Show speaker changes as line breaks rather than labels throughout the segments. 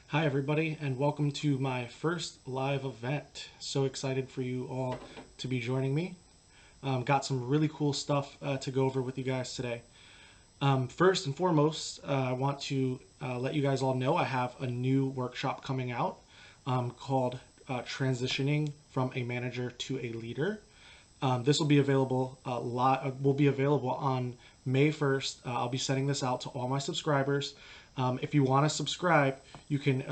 Hi, everybody, and welcome to my first live event. So excited for you all to be joining me. Got some really cool stuff to go over with you guys today. First and foremost, I want to let you guys all know I have a new workshop coming out called Transitioning from a Manager to a Leader. This will be available will be available on May 1st. I'll be sending this out to all my subscribers. If you want to subscribe, you can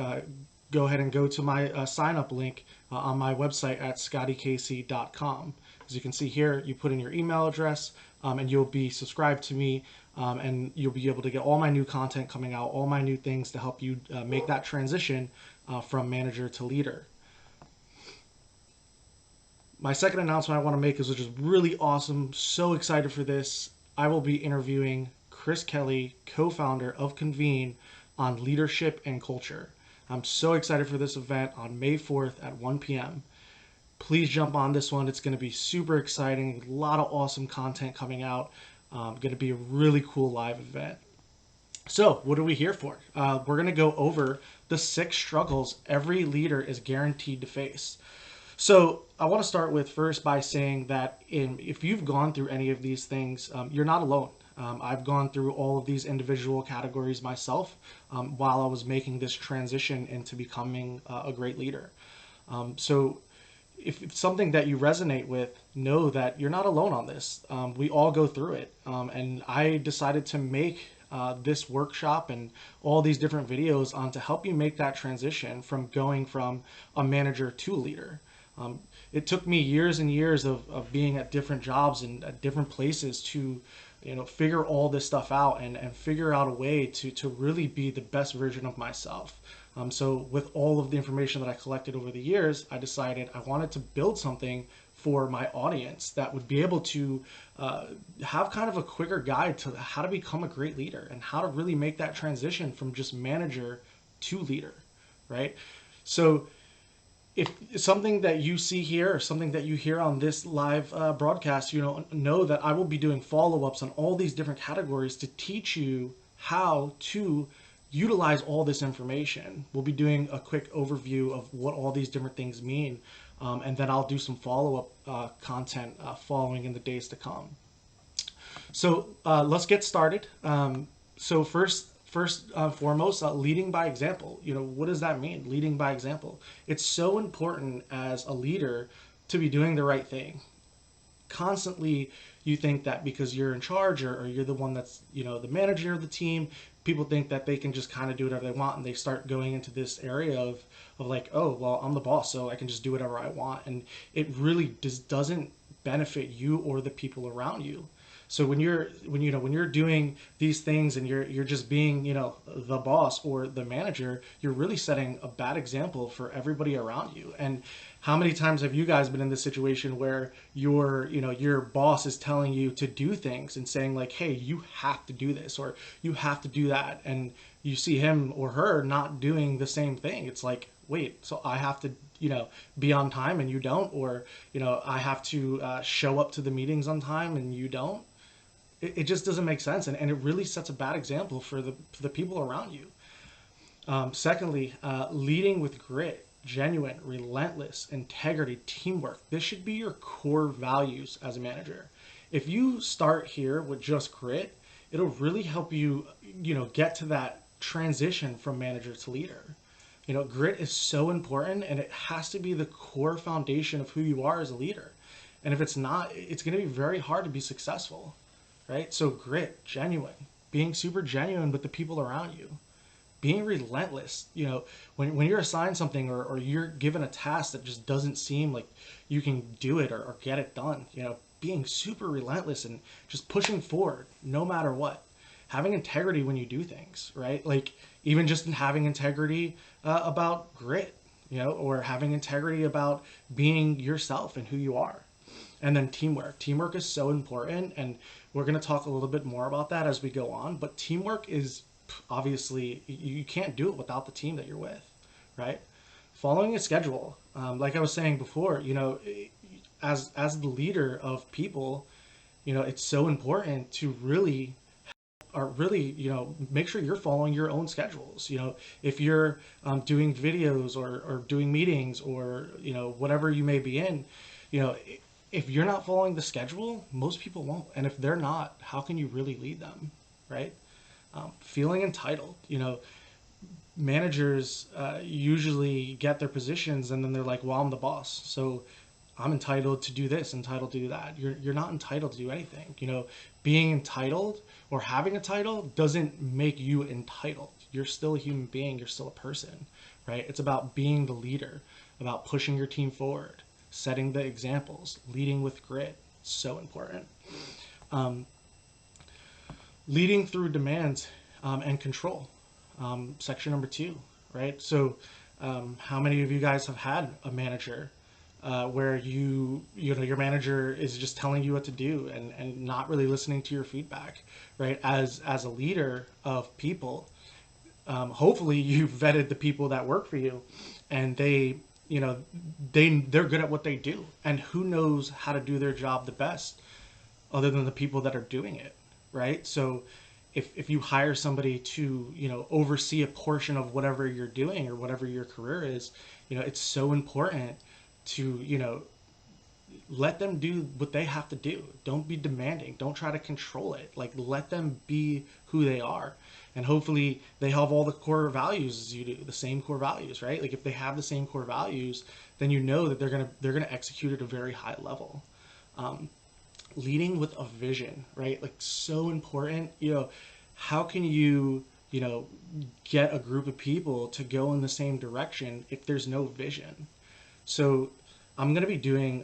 go ahead and go to my sign up link on my website at scottykc.com. As you can see here, you put in your email address and you'll be subscribed to me, and you'll be able to get all my new content coming out, all my new things to help you make that transition from manager to leader. My second announcement I want to make is which is really awesome. So excited for this. I will be interviewing Chris Kelly, co-founder of Convene, on leadership and culture. I'm so excited for this event on May 4th at 1 p.m. Please jump on this one. It's going to be super exciting. A lot of awesome content coming out. Going to be a really cool live event. So, what are we here for? We're going to go over the 6 struggles every leader is guaranteed to face. So I want to start with first by saying that if you've gone through any of these things, you're not alone. I've gone through all of these individual categories myself while I was making this transition into becoming a great leader. So if it's something that you resonate with, know that you're not alone on this. We all go through it. And I decided to make this workshop and all these different videos on to help you make that transition from going from a manager to a leader. It took me years and years of being at different jobs and at different places to, figure all this stuff out and figure out a way to really be the best version of myself. So with all of the information that I collected over the years, I decided I wanted to build something for my audience that would be able to have kind of a quicker guide to how to become a great leader and how to really make that transition from just manager to leader, right? So if something that you see here or something that you hear on this live broadcast, know that I will be doing follow-ups on all these different categories to teach you how to utilize all this information. We'll be doing a quick overview of what all these different things mean, and then I'll do some follow-up content following in the days to come. So let's get started. So first foremost, leading by example. What does that mean? Leading by example. It's so important as a leader to be doing the right thing. Constantly, you think that because you're in charge or you're the one that's the manager of the team, people think that they can just kind of do whatever they want, and they start going into this area of like, oh well, I'm the boss, so I can just do whatever I want, and it really just doesn't benefit you or the people around you. So when you're doing these things and you're just being the boss or the manager, you're really setting a bad example for everybody around you. And how many times have you guys been in this situation where your boss is telling you to do things and saying like, hey, you have to do this or you have to do that, and you see him or her not doing the same thing? It's like, wait, so I have to be on time and you don't, or I have to show up to the meetings on time and you don't. It just doesn't make sense, and it really sets a bad example for the people around you. Secondly, leading with grit, genuine, relentless, integrity, teamwork. This should be your core values as a manager. If you start here with just grit, it'll really help you, get to that transition from manager to leader. Grit is so important, and it has to be the core foundation of who you are as a leader. And if it's not, it's going to be very hard to be successful, right? So grit, genuine, being super genuine with the people around you, being relentless. When you're assigned something or you're given a task that just doesn't seem like you can do it or get it done, being super relentless and just pushing forward no matter what. Having integrity when you do things, right? Like even just having integrity about grit, or having integrity about being yourself and who you are. And then teamwork. Teamwork is so important, and we're going to talk a little bit more about that as we go on. But teamwork is obviously, you can't do it without the team that you're with, right? Following a schedule. Like I was saying before, as the leader of people, it's so important to really are really, make sure you're following your own schedules. If you're doing videos or doing meetings or, whatever you may be in, you know, if you're not following the schedule, most people won't. And if they're not, how can you really lead them, right? Feeling entitled, managers usually get their positions and then they're like, well, I'm the boss, so I'm entitled to do this, entitled to do that. You're not entitled to do anything. Being entitled or having a title doesn't make you entitled. You're still a human being. You're still a person, right? It's about being the leader, about pushing your team forward, setting the examples, leading with grit. So important. Leading through demands and control. Section number 2, right? So, how many of you guys have had a manager where your manager is just telling you what to do and not really listening to your feedback, right? As a leader of people, hopefully you've vetted the people that work for you, and they're good at what they do, and who knows how to do their job the best other than the people that are doing it, right? So if you hire somebody to oversee a portion of whatever you're doing or whatever your career is, it's so important to let them do what they have to do. Don't be demanding. Don't try to control it. Like, let them be who they are. And hopefully they have all the core values as you do, the same core values, right? Like, if they have the same core values, then that they're gonna execute at a very high level. Leading with a vision, right? Like, so important. How can you get a group of people to go in the same direction if there's no vision? So I'm going to be doing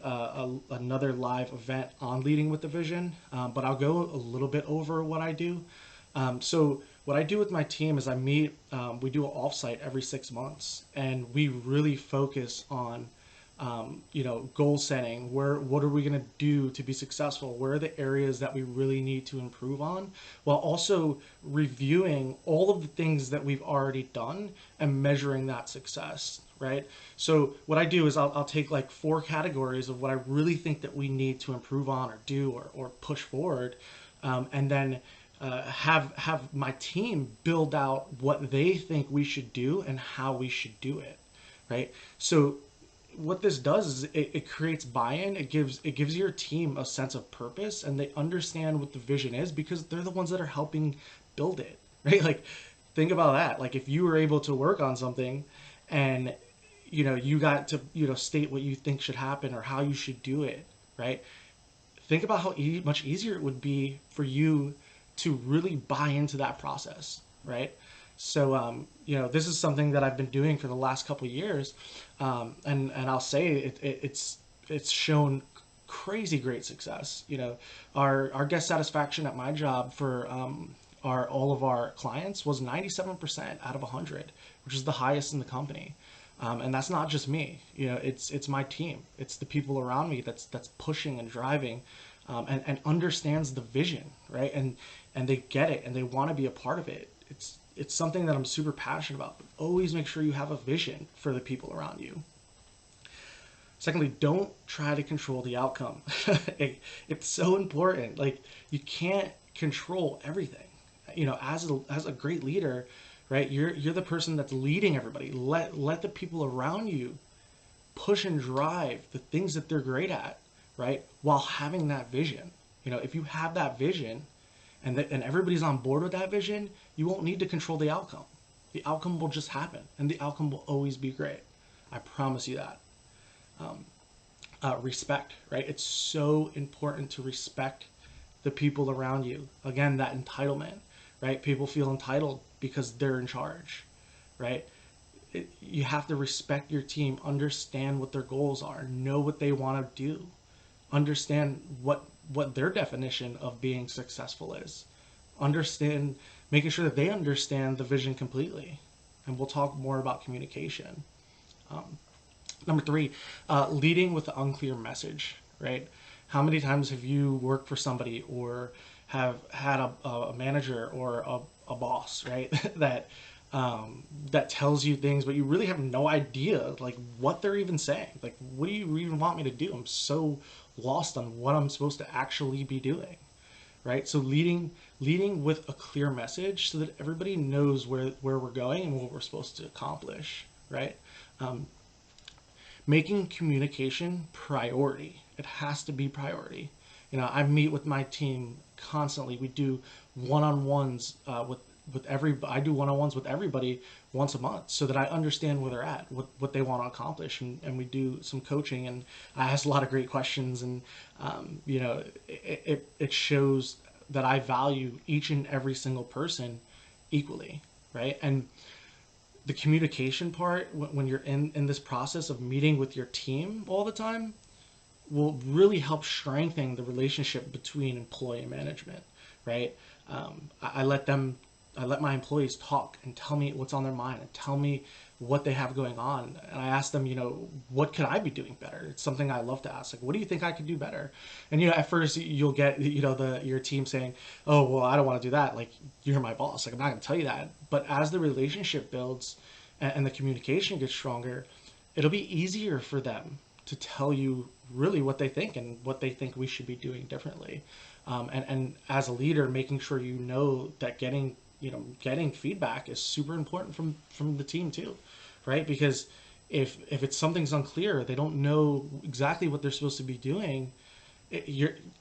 another live event on leading with the vision, but I'll go a little bit over what I do. So what I do with my team is we do an offsite every 6 months, and we really focus on goal setting. What are we going to do to be successful? Where are the areas that we really need to improve on, while also reviewing all of the things that we've already done and measuring that success, right? So what I do is I'll take like 4 categories of what I really think that we need to improve on or do or push forward, and then have my team build out what they think we should do and how we should do it, right? So what this does is it creates buy-in. It gives your team a sense of purpose, and they understand what the vision is because they're the ones that are helping build it, right? Like, think about that. Like, if you were able to work on something and you got to state what you think should happen or how you should do it, right? Think about how much easier it would be for you to really buy into that process, right? So this is something that I've been doing for the last couple of years, and I'll say it's shown crazy great success. Our guest satisfaction at my job for all of our clients was 97% out of 100, which is the highest in the company. And that's not just me. It's my team. It's the people around me that's pushing and driving, and understands the vision, right? And they get it and they want to be a part of it. It's something that I'm super passionate about. But always make sure you have a vision for the people around you. Secondly, don't try to control the outcome. It's so important. Like, you can't control everything. As a great leader, right? You're the person that's leading everybody. Let the people around you push and drive the things that they're great at, right? While having that vision. If you have that vision and everybody's on board with that vision, you won't need to control the outcome. The outcome will just happen, and the outcome will always be great. I promise you that. Respect, right? It's so important to respect the people around you. Again, that entitlement, right? People feel entitled because they're in charge, right? You have to respect your team, understand what their goals are, know what they want to do, understand what their definition of being successful is, making sure that they understand the vision completely. And we'll talk more about communication. Number 3, leading with an unclear message, right? How many times have you worked for somebody or have had a manager or a boss, right? that tells you things, but you really have no idea like what they're even saying. Like, what do you even want me to do? I'm so lost on what I'm supposed to actually be doing, right? So leading leading with a clear message so that everybody knows where we're going and what we're supposed to accomplish, right? Um, Making communication priority. It has to be priority. I meet with my team constantly. We do one-on-ones with every. I do one-on-ones with everybody once a month so that I understand where they're at, what they want to accomplish, and we do some coaching. And I ask a lot of great questions, and it shows that I value each and every single person equally, right? And the communication part, when you're in this process of meeting with your team all the time, will really help strengthen the relationship between employee and management, right? I let my employees talk and tell me what's on their mind and tell me what they have going on. And I ask them, what could I be doing better? It's something I love to ask. Like, what do you think I could do better? And, at first you'll get, your team saying, oh, well, I don't want to do that. Like, you're my boss. Like, I'm not going to tell you that. But as the relationship builds and the communication gets stronger, it'll be easier for them to tell you really what they think and what they think we should be doing differently. And as a leader, making sure that getting feedback is super important from the team too, right? Because if it's something's unclear, they don't know exactly what they're supposed to be doing,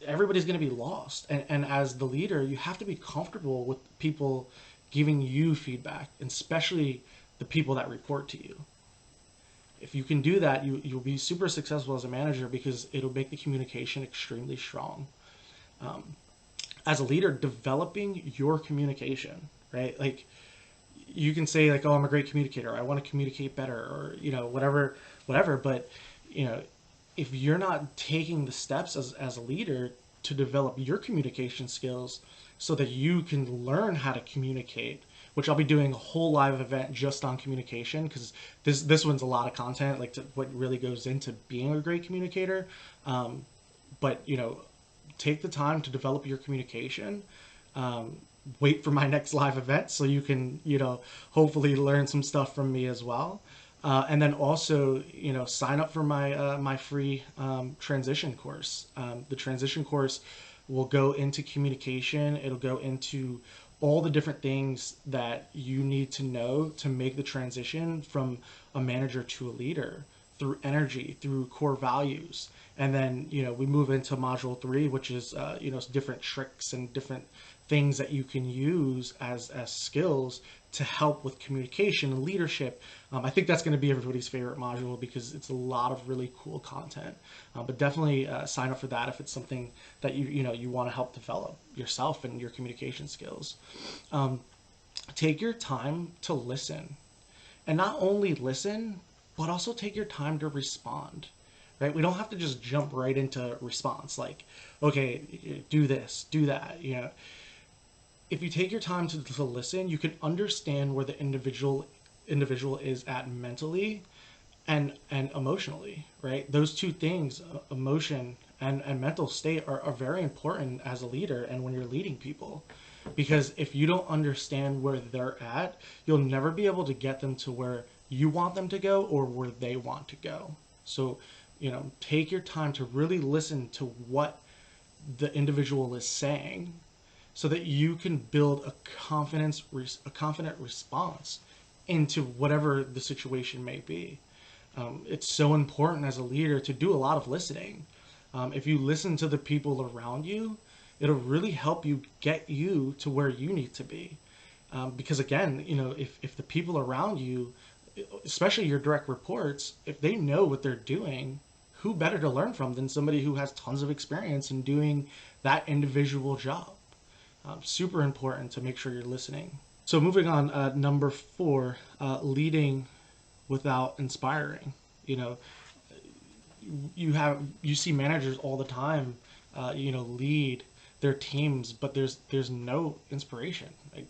everybody's going to be lost. And as the leader, you have to be comfortable with people giving you feedback, and especially the people that report to you. If you can do that, you'll be super successful as a manager because it'll make the communication extremely strong. As a leader, developing your communication, right? Like, you can say like, oh, I'm a great communicator, I want to communicate better, or whatever. But if you're not taking the steps as a leader to develop your communication skills so that you can learn how to communicate, which I'll be doing a whole live event just on communication, because this one's a lot of content, like what really goes into being a great communicator. But take the time to develop your communication. Wait for my next live event so you can hopefully learn some stuff from me as well. And then also sign up for my free transition course. The transition course will go into communication. It'll go into all the different things that you need to know to make the transition from a manager to a leader, through energy, through core values. And then we move into module 3, which is different tricks and different things that you can use as skills to help with communication and leadership. I think that's going to be everybody's favorite module because it's a lot of really cool content. But definitely sign up for that if it's something that you want to help develop yourself and your communication skills. Take your time to listen, and not only listen, but also take your time to respond. Right? We don't have to just jump right into response. Like, okay, do this, do that. If you take your time to listen, you can understand where the individual is at mentally and emotionally, right? Those two things, emotion and mental state, are very important as a leader and when you're leading people. Because if you don't understand where they're at, you'll never be able to get them to where you want them to go or where they want to go. So, take your time to really listen to what the individual is saying so that you can build a confident response into whatever the situation may be. It's so important as a leader to do a lot of listening. If you listen to the people around you, it'll really help you get you to where you need to be. Because again, if the people around you, especially your direct reports, if they know what they're doing, who better to learn from than somebody who has tons of experience in doing that individual job? Super important to make sure you're listening. So moving on, number 4, leading without inspiring. You see managers all the time, lead their teams, but there's no inspiration. Like,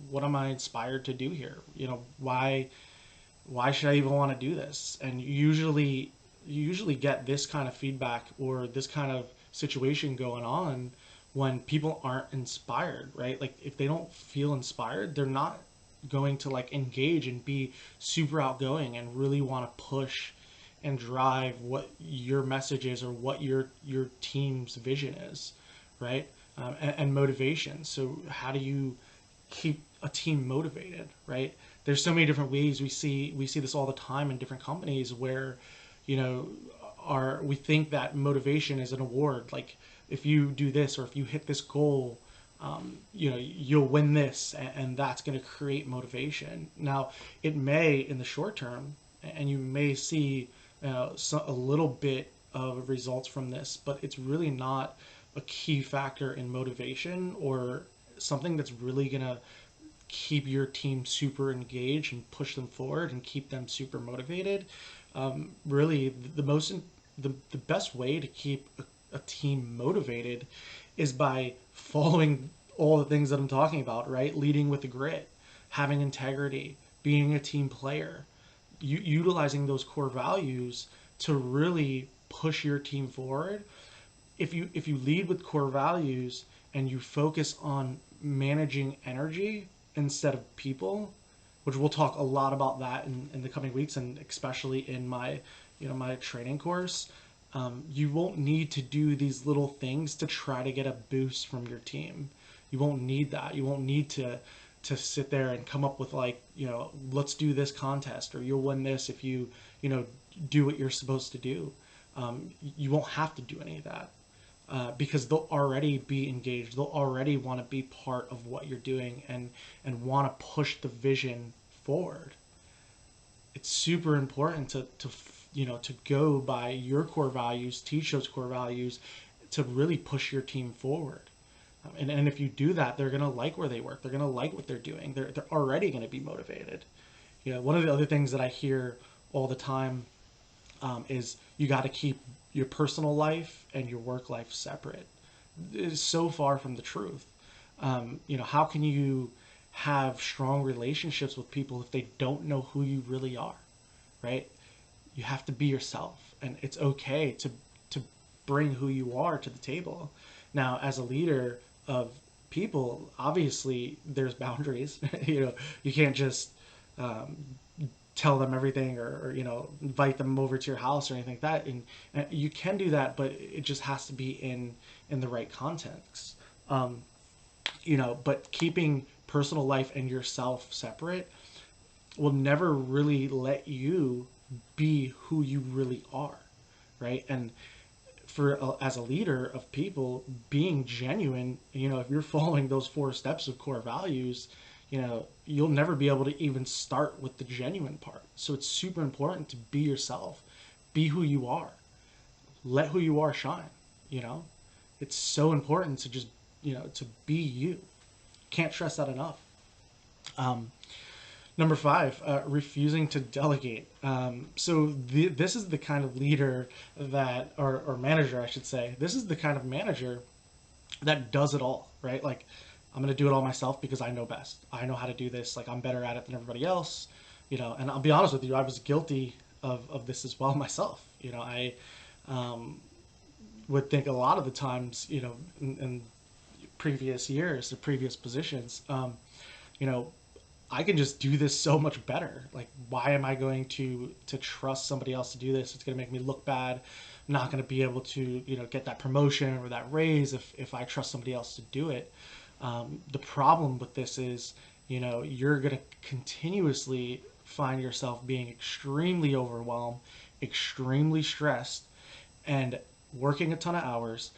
what am I inspired to do here? Why should I even want to do this? And you usually get this kind of feedback or this kind of situation going on when people aren't inspired, right? Like, if they don't feel inspired, they're not going to engage and be super outgoing and really want to push and drive what your message is or what your team's vision is, right? and motivation. So how do you keep a team motivated, right? There's so many different ways. We see this all the time in different companies where, you know, we think that motivation is an award. Like if you do this or if you hit this goal, you know, you'll win this, and that's going to create motivation. Now, it may in the short term, and you may see a little bit of results from this, but it's really not a key factor in motivation or something that's really going to keep your team super engaged and push them forward and keep them super motivated. Really, the best way to keep a team motivated is by following all the things that I'm talking about, right? Leading with the grit, having integrity, being a team player, utilizing those core values to really push your team forward. If you lead with core values and you focus on managing energy instead of people, which we'll talk a lot about that in the coming weeks, and especially in my my training course. You won't need to do these little things to try to get a boost from your team. You won't need that. You won't need to sit there and come up with like, let's do this contest, or you'll win this if you do what you're supposed to do. You won't have to do any of that. Because they'll already be engaged. They'll already want to be part of what you're doing and want to push the vision forward. It's super important to go by your core values, teach those core values, to really push your team forward. And if you do that, they're gonna like where they work. They're gonna like what they're doing. They're already gonna be motivated. One of the other things that I hear all the time is you got to keep your personal life and your work life separate. It is so far from the truth. How can you have strong relationships with people if they don't know who you really are, right? You have to be yourself, and it's okay to bring who you are to the table. Now, as a leader of people, obviously there's boundaries. You can't just tell them everything, or invite them over to your house or anything like that. And you can do that, but it just has to be in the right context. But keeping personal life and yourself separate will never really let you be who you really are, right? And as a leader of people, being genuine, if you're following those 4 steps of core values, you'll never be able to even start with the genuine part. So it's super important to be yourself, be who you are, let who you are shine. It's so important to just to be you. Can't stress that enough. Number 5, refusing to delegate. This is the kind of leader that, or manager, I should say. This is the kind of manager that does it all, right? Like, I'm going to do it all myself because I know best. I know how to do this. Like, I'm better at it than everybody else, and I'll be honest with you, I was guilty of this as well myself. I would think a lot of the times, in previous years, the previous positions, I can just do this so much better. Like, why am I going to trust somebody else to do this? It's going to make me look bad. I'm not going to be able to, get that promotion or that raise if I trust somebody else to do it. The problem with this is, you're going to continuously find yourself being extremely overwhelmed, extremely stressed, and working a ton of hours,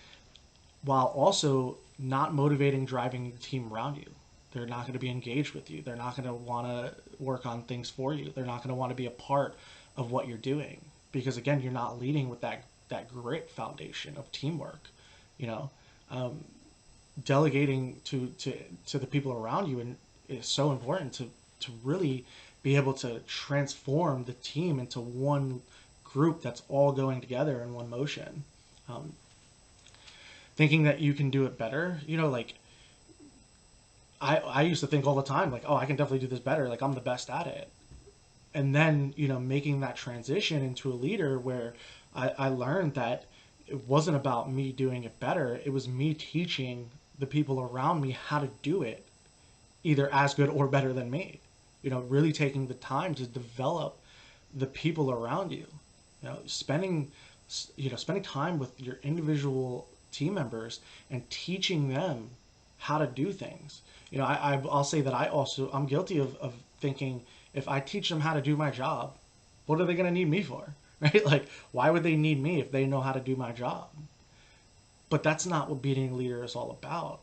while also not motivating, driving the team around you. They're not going to be engaged with you. They're not going to want to work on things for you. They're not going to want to be a part of what you're doing, because again, you're not leading with that grit foundation of teamwork. Delegating to the people around you and is so important to really be able to transform the team into one group that's all going together in one motion. Thinking that you can do it better, like I used to think all the time, like, oh, I can definitely do this better, like I'm the best at it. And then making that transition into a leader where I learned that it wasn't about me doing it better, it was me teaching the people around me how to do it either as good or better than me. Really taking the time to develop the people around you. Spending time with your individual team members and teaching them how to do things. I'll say that I'm guilty of thinking, if I teach them how to do my job, what are they going to need me for? Right? Like, why would they need me if they know how to do my job? But that's not what being a leader is all about.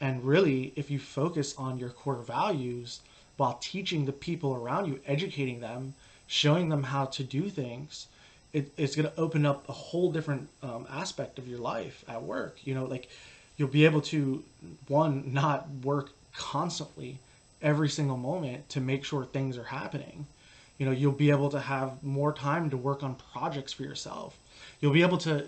And really, if you focus on your core values while teaching the people around you, educating them, showing them how to do things, it's going to open up a whole different aspect of your life at work. Like, you'll be able to, one, not work constantly every single moment to make sure things are happening. You'll be able to have more time to work on projects for yourself. You'll be able to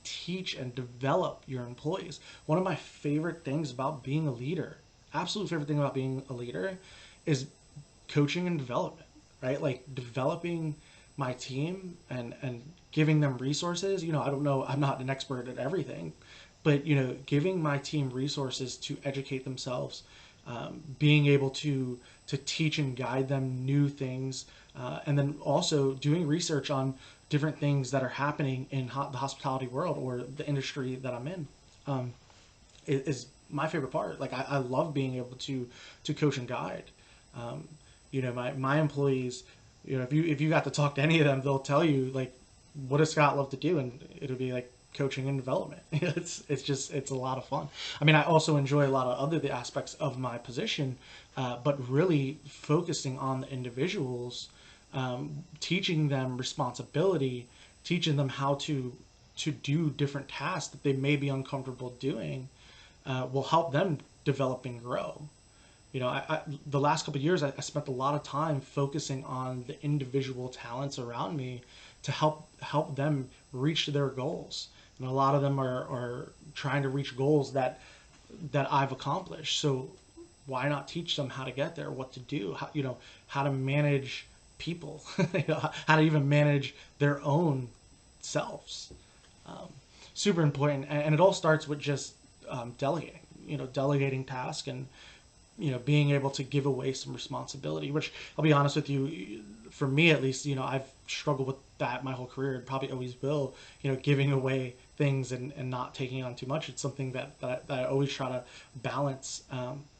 teach and develop your employees. One of my favorite things about being a leader, absolute favorite thing about being a leader, is coaching and development, right? Like, developing my team and giving them resources. I don't know, I'm not an expert at everything, but giving my team resources to educate themselves, being able to teach and guide them new things, and then also doing research on different things that are happening in the hospitality world or the industry that I'm in, is my favorite part. Like, I love being able to coach and guide. My employees, if you got to talk to any of them, they'll tell you, like, what does Scott love to do, and it'll be like coaching and development. It's a lot of fun. I mean, I also enjoy a lot of other aspects of my position, but really focusing on the individuals, teaching them responsibility, teaching them how to do different tasks that they may be uncomfortable doing, will help them develop and grow. The last couple of years, I spent a lot of time focusing on the individual talents around me to help them reach their goals. And a lot of them are trying to reach goals that I've accomplished. So why not teach them how to get there, what to do, how to manage people, how to even manage their own selves. Super important. And it all starts with just delegating, delegating tasks and, being able to give away some responsibility, which, I'll be honest with you, for me at least, I've struggled with that my whole career and probably always will, giving away things and not taking on too much. It's something that I always try to balance.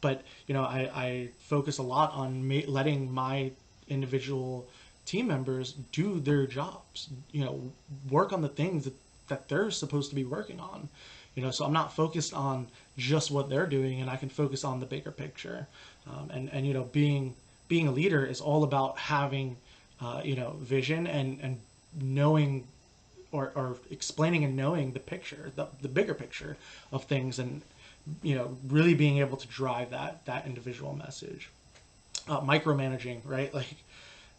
But, I focus a lot on letting my individual team members do their jobs, work on the things that they're supposed to be working on. So I'm not focused on just what they're doing, and I can focus on the bigger picture. And being a leader is all about having, vision and knowing or explaining and knowing the picture, the bigger picture of things, and, really being able to drive that individual message. Micromanaging, right? Like,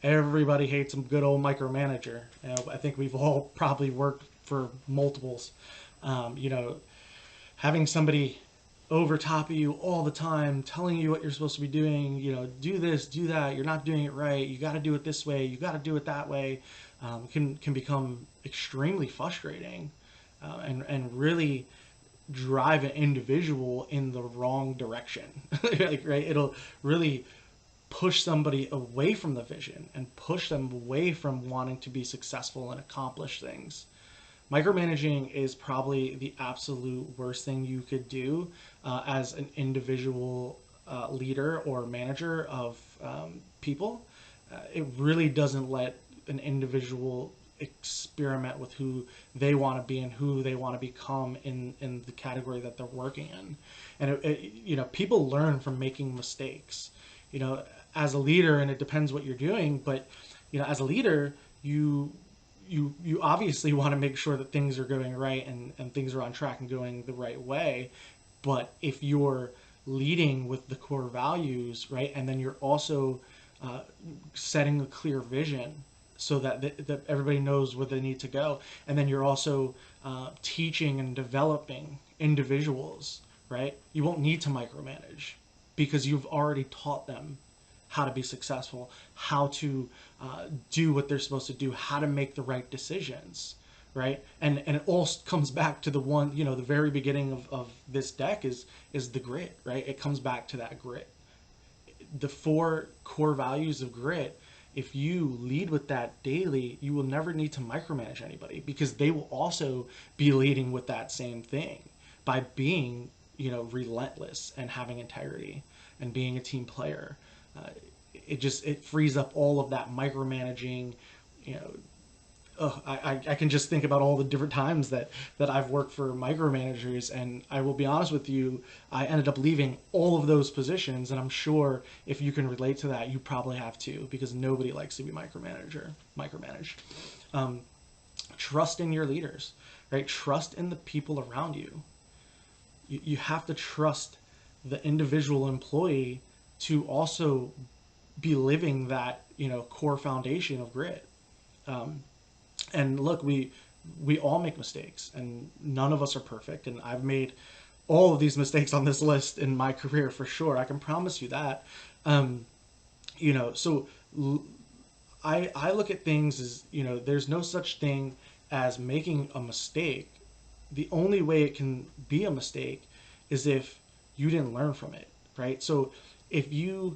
everybody hates some good old micromanager. I think we've all probably worked for multiples. Having somebody over top of you all the time, telling you what you're supposed to be doing, do this, do that, you're not doing it right, you got to do it this way, you got to do it that way, can become extremely frustrating, and really drive an individual in the wrong direction. Like, right? It'll really push somebody away from the vision and push them away from wanting to be successful and accomplish things. Micromanaging is probably the absolute worst thing you could do as an individual leader or manager of people. It really doesn't let an individual experiment with who they want to be and who they want to become in the category that they're working in. And people learn from making mistakes. As a leader, and it depends what you're doing, but as a leader, you obviously want to make sure that things are going right and things are on track and going the right way. But if you're leading with the core values, right, and then you're also setting a clear vision so that everybody knows where they need to go, and then you're also teaching and developing individuals, right, you won't need to micromanage because you've already taught them how to be successful, how to do what they're supposed to do, how to make the right decisions, right? And it all comes back to the one, the very beginning of this deck is the grit, right? It comes back to that grit. The 4 core values of grit if you lead with that daily, you will never need to micromanage anybody, because they will also be leading with that same thing by being, relentless and having integrity and being a team player. It frees up all of that micromanaging. You know, I can just think about all the different times that I've worked for micromanagers, and I will be honest with you, I ended up leaving all of those positions, and I'm sure if you can relate to that, you probably have too, because nobody likes to be micromanaged. Trust in your leaders, right? Trust in the people around you. You have to trust the individual employee to also be living that, core foundation of grit. And look, we all make mistakes, and none of us are perfect, and I've made all of these mistakes on this list in my career for sure. I can promise you that. So I look at things as, there's no such thing as making a mistake. The only way it can be a mistake is if you didn't learn from it, right? So if you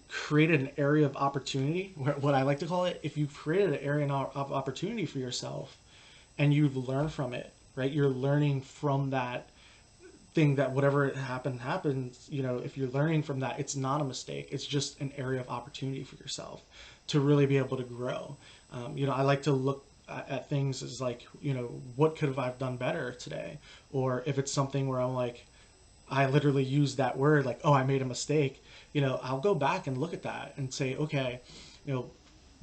created an area of opportunity, what I like to call it, if you've created an area of opportunity for yourself and you've learned from it, right? You're learning from that thing, that whatever happens, if you're learning from that, it's not a mistake. It's just an area of opportunity for yourself to really be able to grow. I like to look at things as like, what could have I done better today? Or if it's something where I'm like, I literally use that word, like, oh, I made a mistake, I'll go back and look at that and say, okay,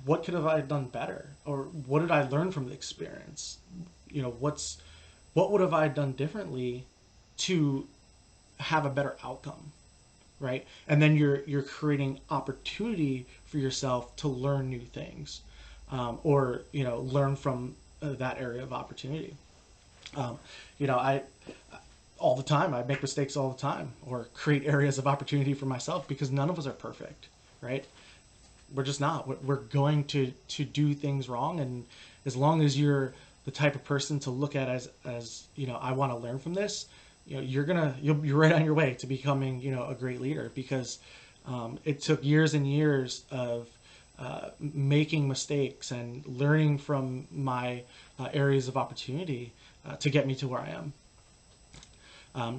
what could have I done better? Or what did I learn from the experience? What would have I done differently to have a better outcome, right? And then you're creating opportunity for yourself to learn new things, or learn from that area of opportunity. I all the time. I make mistakes all the time, or create areas of opportunity for myself, because none of us are perfect, right? We're just not. We're going to do things wrong, and as long as you're the type of person to look at as I want to learn from this, you're right on your way to becoming a great leader, because it took years and years of making mistakes and learning from my areas of opportunity to get me to where I am.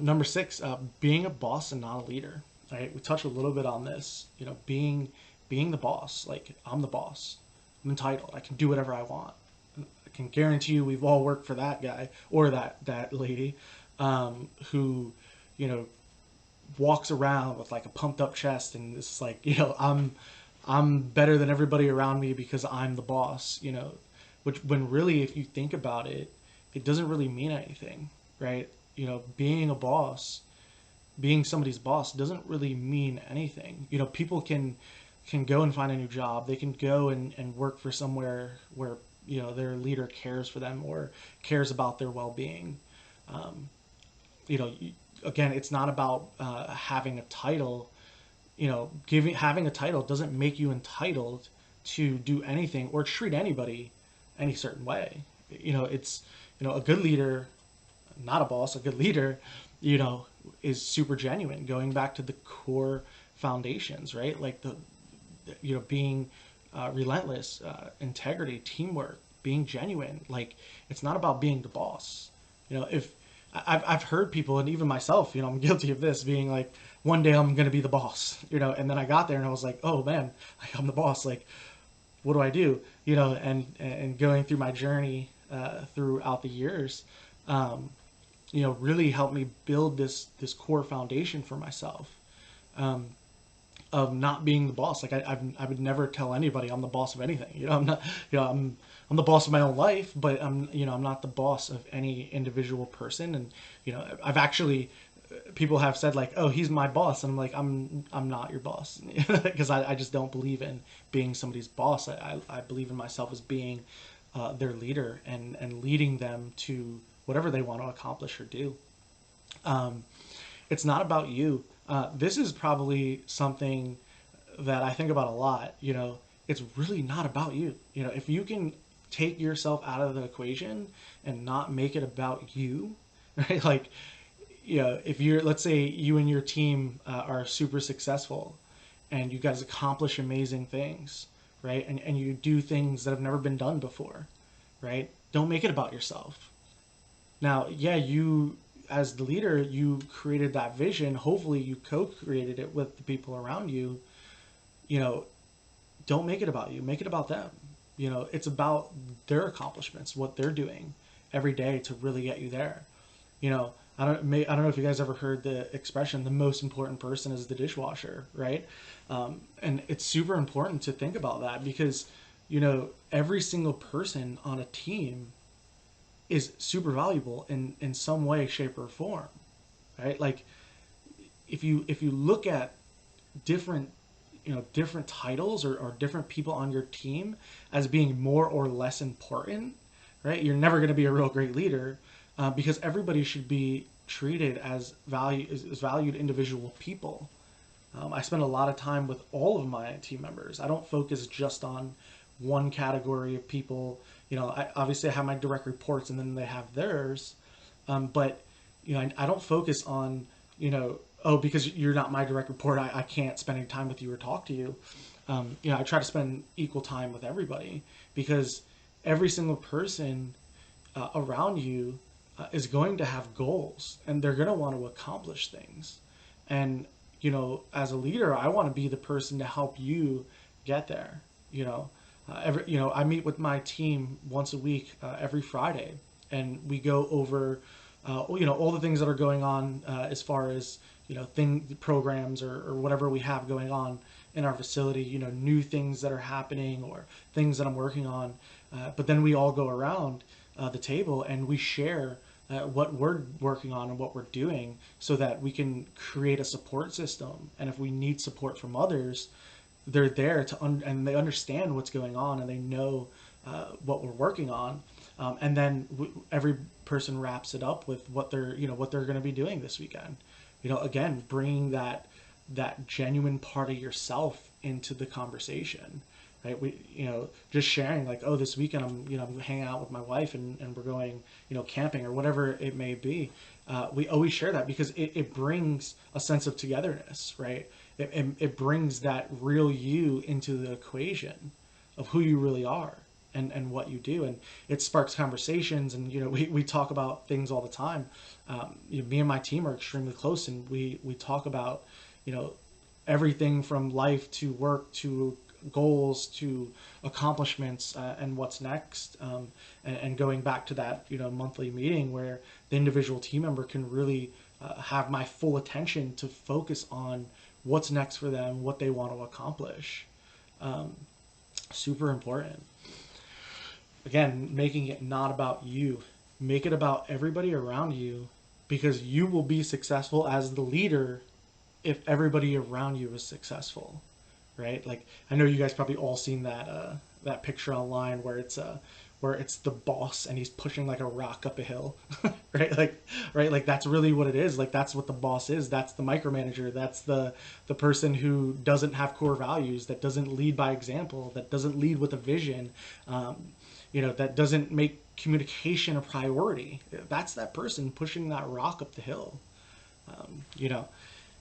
Number 6, being a boss and not a leader. Right? We touched a little bit on this. Being the boss. Like, I'm the boss. I'm entitled. I can do whatever I want. I can guarantee you, we've all worked for that guy or that lady, who, walks around with like a pumped up chest, and it's like, I'm better than everybody around me because I'm the boss. Which, when really, if you think about it, it doesn't really mean anything, right? Being a boss, being somebody's boss doesn't really mean anything. People can go and find a new job. They can go and work for somewhere where, their leader cares for them or cares about their well-being. Again, it's not about having a title. Having a title doesn't make you entitled to do anything or treat anybody any certain way. It's, a good leader, not a boss, a good leader, is super genuine, going back to the core foundations, right? Like being relentless, integrity, teamwork, being genuine. Like, it's not about being the boss. If I've heard people, and even myself, I'm guilty of this, being like, one day I'm going to be the boss, and then I got there and I was like, oh man, I'm the boss. Like, what do I do? And going through my journey throughout the years, really helped me build this core foundation for myself, of not being the boss. Like, I would never tell anybody I'm the boss of anything. I'm not, I'm the boss of my own life, but I'm not the boss of any individual person. And, I've actually, people have said like, oh, he's my boss. And I'm like, I'm not your boss, because I just don't believe in being somebody's boss. I believe in myself as being their leader and leading them to whatever they want to accomplish or do. It's not about you. This is probably something that I think about a lot. It's really not about you. If you can take yourself out of the equation and not make it about you, right? Like, if you're, let's say you and your team are super successful and you guys accomplish amazing things, right? And you do things that have never been done before, right? Don't make it about yourself. Now, yeah, you as the leader, you created that vision. Hopefully, you co-created it with the people around you. You know, don't make it about you. Make it about them. You know, it's about their accomplishments, what they're doing every day to really get you there. You know, I don't know if you guys ever heard the expression, the most important person is the dishwasher, right? And it's super important to think about that because, you know, every single person on a team is super valuable in some way, shape, or form, right? Like if you look at different different titles or different people on your team as being more or less important, right? You're never going to be a real great leader because everybody should be treated as valued individual people. I spend a lot of time with all of my team members. I don't focus just on one category of people. You know, obviously I have my direct reports and then they have theirs, but you know, I don't focus on, you know, oh, because you're not my direct report, I can't spend any time with you or talk to you. You know, I try to spend equal time with everybody because every single person around you is going to have goals and they're going to want to accomplish things. And, you know, as a leader, I want to be the person to help you get there. You know, I meet with my team once a week, every Friday, and we go over, you know, all the things that are going on as far as, you know, programs or whatever we have going on in our facility, you know, new things that are happening or things that I'm working on. But then we all go around the table and we share what we're working on and what we're doing so that we can create a support system. And if we need support from others, they're there and they understand what's going on and they know what we're working on. And then every person wraps it up with what they're going to be doing this weekend. You know, again, bringing that genuine part of yourself into the conversation, right? We, you know, just sharing like, oh, this weekend I'm hanging out with my wife and we're going, you know, camping or whatever it may be. We always share that because it brings a sense of togetherness, right? It brings that real you into the equation of who you really are and what you do, and it sparks conversations. And you know, we talk about things all the time. You know, me and my team are extremely close, and we talk about, you know, everything from life to work to goals to accomplishments and what's next, and going back to that, you know, monthly meeting where the individual team member can really have my full attention to focus on what's next for them, what they want to accomplish. Super important. Again, making it not about you, make it about everybody around you, because you will be successful as the leader if everybody around you is successful, right? Like I know you guys probably all seen that picture online where it's the boss and he's pushing like a rock up a hill, right? Like that's really what it is. Like that's what the boss is. That's the micromanager. That's the person who doesn't have core values, that doesn't lead by example, that doesn't lead with a vision, you know, that doesn't make communication a priority. That's that person pushing that rock up the hill, you know.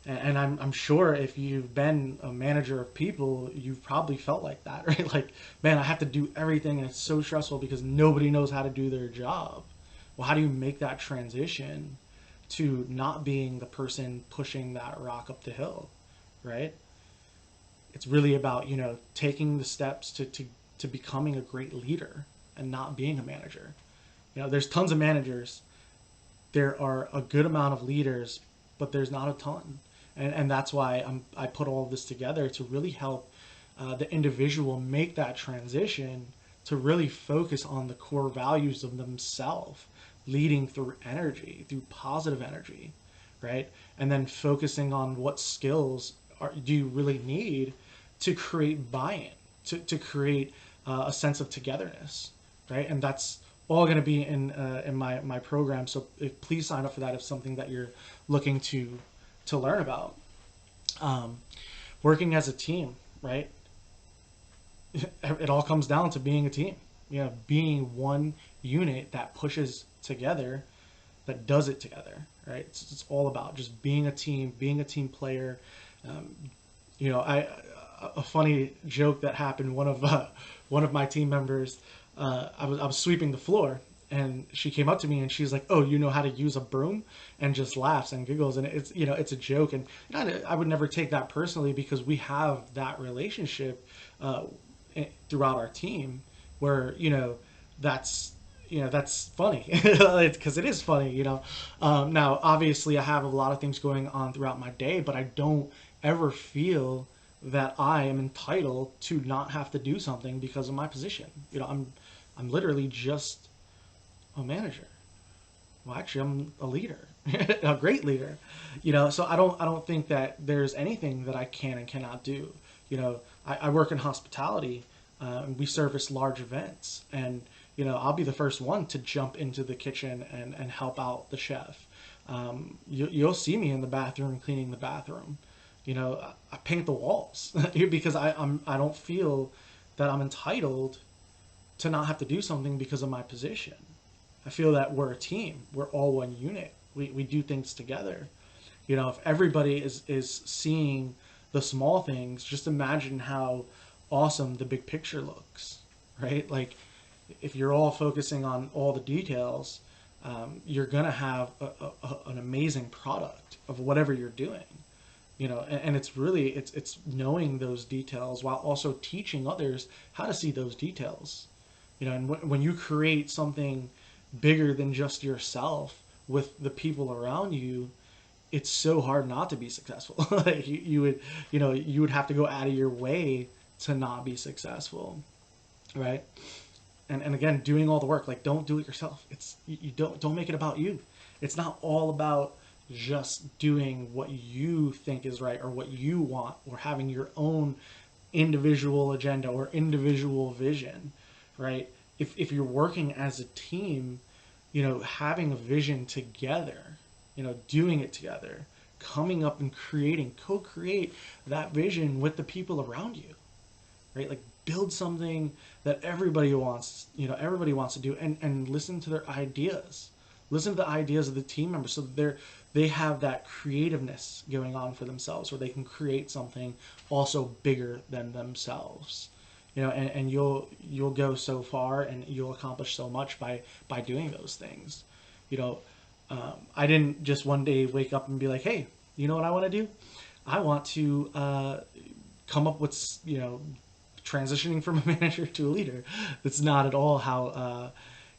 And I'm sure if you've been a manager of people, you've probably felt like that, right? Like, man, I have to do everything and it's so stressful because nobody knows how to do their job. Well, how do you make that transition to not being the person pushing that rock up the hill, right? It's really about, you know, taking the steps to becoming a great leader and not being a manager. You know, there's tons of managers. There are a good amount of leaders, but there's not a ton. And that's why I put all of this together to really help the individual make that transition to really focus on the core values of themselves, leading through energy, through positive energy, right? And then focusing on what skills do you really need to create buy-in, to create a sense of togetherness, right? And that's all going to be in my program. So please sign up for that if something that you're looking to learn about. Working as a team, right? It all comes down to being a team. You know, being one unit that pushes together, that does it together, right? It's all about just being a team player. You know, a funny joke that happened. One of my team members, I was sweeping the floor, and she came up to me and she's like, "Oh, you know how to use a broom?" and just laughs and giggles, and it's, it's a joke, and I would never take that personally because we have that relationship throughout our team where that's that's funny because it is funny. Now obviously I have a lot of things going on throughout my day, but I don't ever feel that I am entitled to not have to do something because of my position. I'm literally just a manager. Well, actually, I'm a leader, a great leader. So I don't think that there's anything that I can and cannot do. I work in hospitality. We service large events, and I'll be the first one to jump into the kitchen and help out the chef. You'll see me in the bathroom cleaning the bathroom. I paint the walls because I don't feel that I'm entitled to not have to do something because of my position. I feel that we're a team. We're all one unit. We do things together. If everybody is seeing the small things, just imagine how awesome the big picture looks, right? Like, if you're all focusing on all the details, you're gonna have an amazing product of whatever you're doing. And it's really it's knowing those details while also teaching others how to see those details. And when you create something bigger than just yourself with the people around you, it's so hard not to be successful. Like you would have to go out of your way to not be successful, right? And again, doing all the work, like, don't do it yourself. You don't make it about you. It's not all about just doing what you think is right or what you want or having your own individual agenda or individual vision, right? If you're working as a team, having a vision together, doing it together, coming up and co-create that vision with the people around you, right? Like, build something that everybody wants to do, and listen to their ideas. Listen to the ideas of the team members so that they have that creativeness going on for themselves, where they can create something also bigger than themselves. And you'll go so far and you'll accomplish so much by doing those things. I didn't just one day wake up and be like, hey, you know what I want to do? I want to come up with, transitioning from a manager to a leader. That's not at all how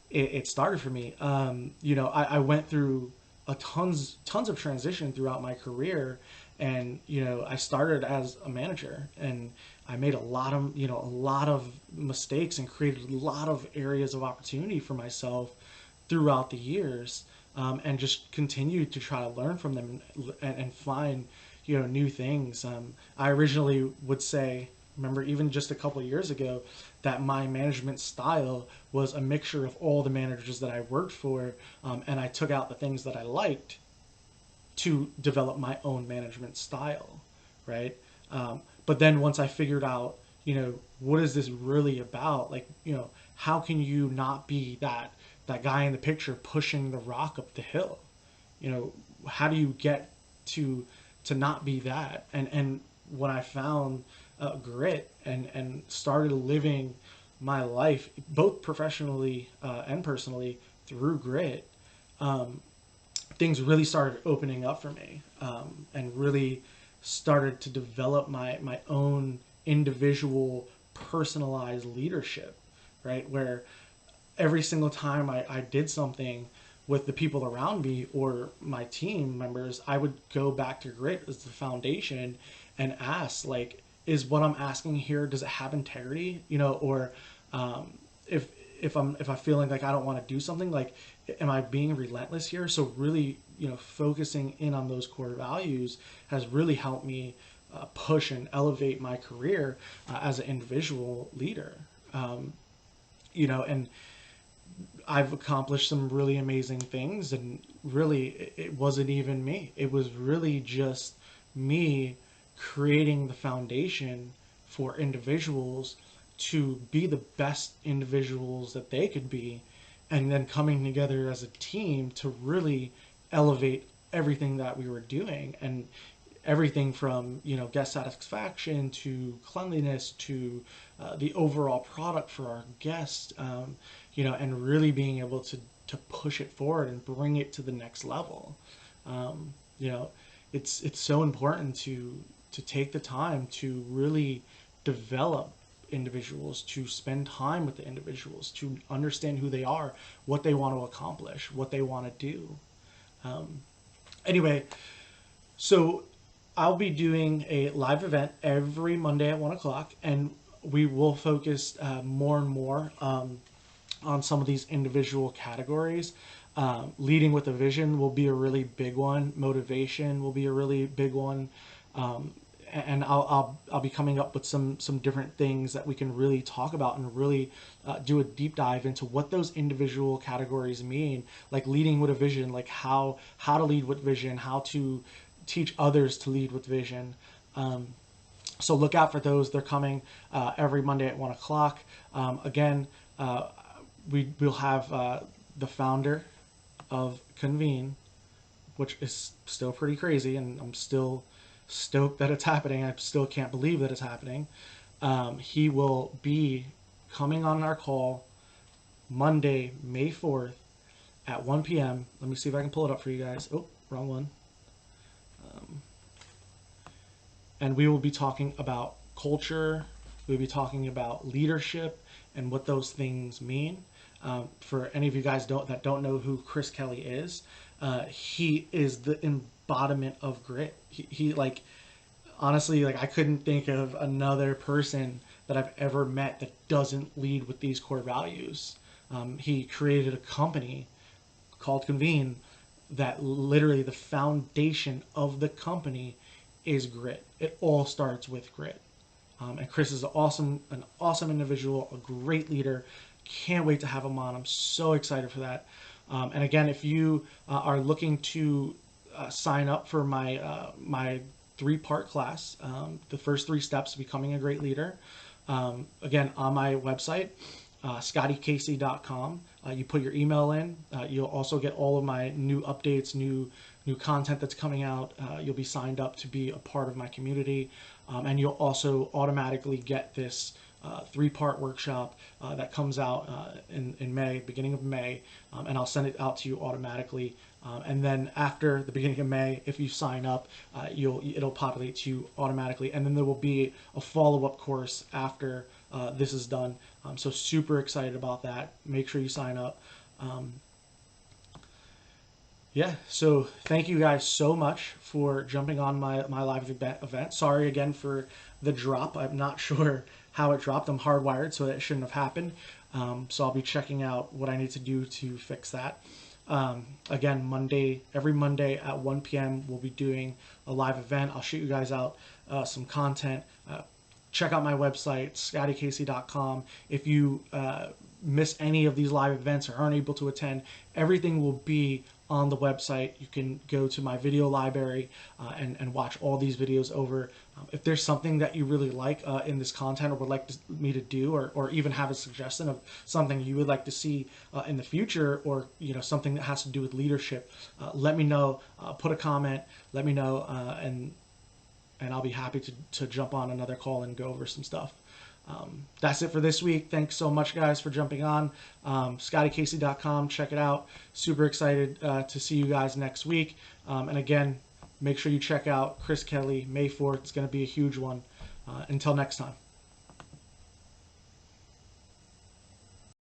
it started for me. I went through tons of transition throughout my career, and I started as a manager, and I made a lot of mistakes and created a lot of areas of opportunity for myself throughout the years, and just continued to try to learn from them and find new things. I originally would say, remember, even just a couple of years ago, that my management style was a mixture of all the managers that I worked for, and I took out the things that I liked to develop my own management style, right? But then once I figured out, what is this really about? Like, how can you not be that guy in the picture pushing the rock up the hill? How do you get to not be that? And when I found grit and started living my life both professionally and personally through grit, things really started opening up for me, and really started to develop my own individual personalized leadership, right? Where every single time I did something with the people around me or my team members, I would go back to grit as the foundation and ask, like, is what I'm asking here, does it have integrity? Or if I'm feeling like I don't want to do something, like, am I being relentless here? So really, focusing in on those core values has really helped me push and elevate my career as an individual leader. And I've accomplished some really amazing things, and really it wasn't even me. It was really just me creating the foundation for individuals to be the best individuals that they could be, and then coming together as a team to really elevate everything that we were doing. And everything from, guest satisfaction to cleanliness to the overall product for our guests, and really being able to push it forward and bring it to the next level. Um, you know, it's so important to take the time to really develop individuals, to spend time with the individuals, to understand who they are, what they want to accomplish, what they want to do. Anyway, so I'll be doing a live event every Monday at 1 o'clock, and we will focus more and more on some of these individual categories. Leading with a vision will be a really big one. Motivation will be a really big one. And I'll be coming up with some different things that we can really talk about and really do a deep dive into what those individual categories mean, like leading with a vision, like how to lead with vision, how to teach others to lead with vision. So look out for those. They're coming every Monday at 1 o'clock. Again, we'll have the founder of Convene, which is still pretty crazy, and I'm still stoked that it's happening. I still can't believe that it's happening. He will be coming on our call Monday, May 4th at 1 p.m. Let me see if I can pull it up for you guys. Oh, wrong one. And we will be talking about culture. We'll be talking about leadership and what those things mean. For any of you guys that don't know who Chris Kelly is, he is the embodiment of grit. He like, honestly, like I couldn't think of another person that I've ever met that doesn't lead with these core values. He created a company called Convene that literally the foundation of the company is grit. It all starts with grit. And Chris is an awesome individual, a great leader. Can't wait to have him on. I'm so excited for that. And again, if you are looking to sign up for my 3-part class, the first 3 steps to becoming a great leader, again, on my website, scottykc.com. You put your email in. You'll also get all of my new updates, new content that's coming out. You'll be signed up to be a part of my community, and you'll also automatically get this 3-part workshop that comes out in May, beginning of May, and I'll send it out to you automatically. And then after the beginning of May, if you sign up, it'll populate to you automatically, and then there will be a follow-up course after this is done. So super excited about that. Make sure you sign up. Yeah, so thank you guys so much for jumping on my live event. Sorry again for the drop. I'm not sure how it dropped. I'm hardwired, so it shouldn't have happened. So I'll be checking out what I need to do to fix that. Again, every Monday at 1 p.m. we'll be doing a live event. I'll shoot you guys out some content. Check out my website, scottykc.com. If you miss any of these live events or aren't able to attend, everything will be on the website. You can go to my video library and watch all these videos over. If there's something that you really like in this content or would like me to do, or even have a suggestion of something you would like to see in the future, or something that has to do with leadership, let me know. Put a comment, let me know, and I'll be happy to jump on another call and go over some stuff. That's it for this week. Thanks so much, guys, for jumping on. ScottyCasey.com. Check it out. Super excited to see you guys next week. And again, make sure you check out Chris Kelly, May 4th. It's going to be a huge one. Until next time.